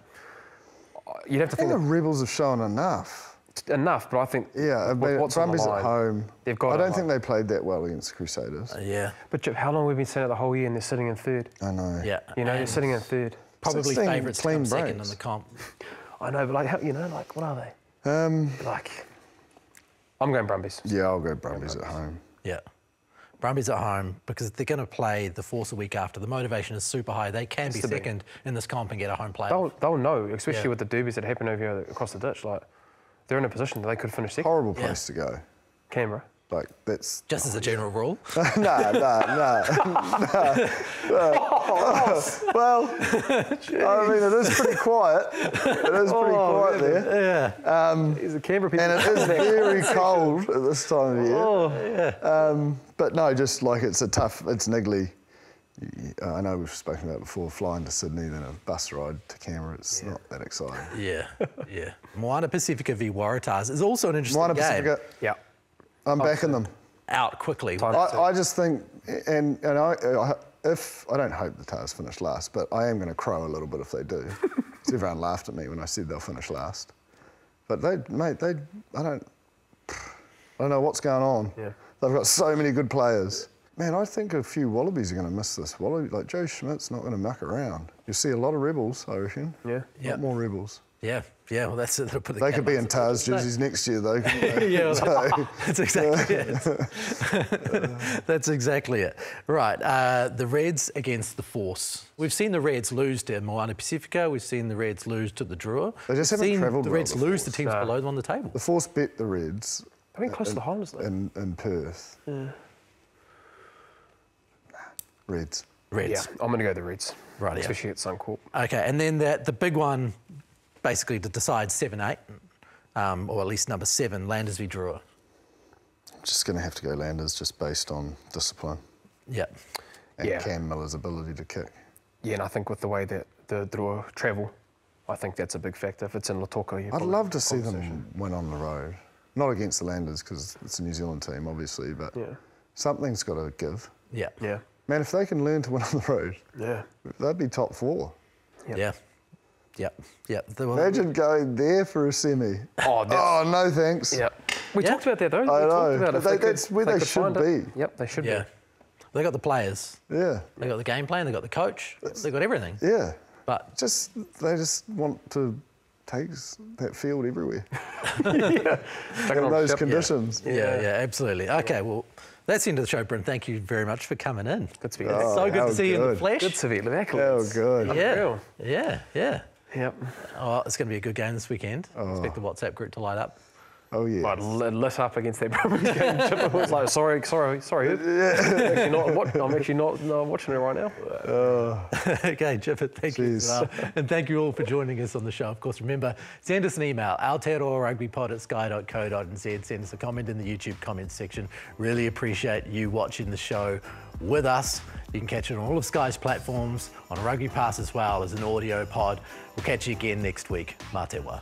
you'd have to I think think the Rebels have shown enough. enough, but I think Yeah, what's on the Brumbies line, at home. they've got I it, don't like- think they played that well against the Crusaders. Yeah, But Chip, how long have we been saying it the whole year and they're sitting in third? I know. yeah. You know, they're And sitting in third. probably 16 favourites to come clean second breaks. in the comp. I know, but like, you know, like, what are they? Like, I'm going Brumbies. Yeah, I'll go Brumbies at home. Yeah. Brumbies at home because they're going to play the Force a week after. The motivation is super high. They can be to be. second in this comp and get a home play. They'll know, especially Yeah. with the derbies that happen over here across the ditch. Like, they're in a position that they could finish second. Horrible place to go. Canberra. Like, that's... Just as a general rule. No. Well, I mean, it is pretty quiet. It is pretty quiet there. Yeah. Is the Canberra people? And it is very cold at this time of year. Oh, yeah. But no, just like it's niggly. I know we've spoken about it before, flying to Sydney, then a bus ride to Canberra. It's not that exciting. Yeah. Yeah. Moana Pacifica v Waratahs is also an interesting Moana game. Pacifica, Yeah. I'm backing them. Out quickly. I just think, and if I don't hope the Tars finish last, but I am going to crow a little bit if they do. 'Cause everyone laughed at me when I said they'll finish last. But I don't know what's going on. Yeah. They've got so many good players. Man, I think a few Wallabies are going to miss this. Like Joe Schmidt's not going to muck around. You'll see a lot of Rebels, I reckon. Yeah. A lot more Rebels. Yeah. Yeah. Well, that's it. That'll put the They cap could be up. in Tars jerseys next year, though. Couldn't they? Yeah, So- that's exactly it. That's exactly it. Right, the Reds against the Force. We've seen the Reds lose to Moana Pacifica. We've seen the Reds lose to the Drua. They just We've haven't seen travelled the well, Reds the lose to Force. teams No. below them on the table. The Force bet the Reds I mean, close to the Highlanders, though. in Perth. Reds. Reds. Yeah, I'm going to go the Reds. Right, yeah. Especially at Suncorp. Okay, and then the big one, basically to decide 7-8, or at least number 7, Landers v Drua. Just going to have to go Landers just based on discipline Yeah. and Yeah. Cam Miller's ability to kick. Yeah, and I think with the way that the Drua travel, I think that's a big factor. If it's in Lautoka, I'd love to see them win on the road. Not against the Landers because it's a New Zealand team, obviously, but Yeah. something's got to give. Yeah. Yeah. Man, if they can learn to win on the road, Yeah. they'd be top 4. Yeah. Yep. Yep. Imagine going there for a semi. Oh, that's, Oh, no thanks. yeah. We Yeah. talked about that, though. I We know, talked about but if they- could- that's where they could should find it. be. Yep, they should Yeah. They got the players. Yeah, They got the game plan. They got the coach. They got everything. yeah. But They just want to take that field everywhere be. in those Yep. conditions. yeah, absolutely. Okay, well, that's the end of the show, Bryn. Thank you very much for coming in. Good to be It's here. so good how to see you in the good. flesh. Good to be here. Oh, good. Yeah, Unreal. yeah. Yep. Oh, it's going to be a good game this weekend. Expect the WhatsApp group to light up. Oh, yeah. I lit up against that Brumbies game. Chipper was like, sorry. I'm actually not watching it right now. Okay, Chipper, thank you. Cheers. And thank you all for joining us on the show. Of course, remember, send us an email, aotearoarugbypod@sky.co.nz. Send us a comment in the YouTube comments section. Really appreciate you watching the show with us. You can catch it on all of Sky's platforms, on Rugby Pass as well as an audio pod. We'll catch you again next week. Mā te wā.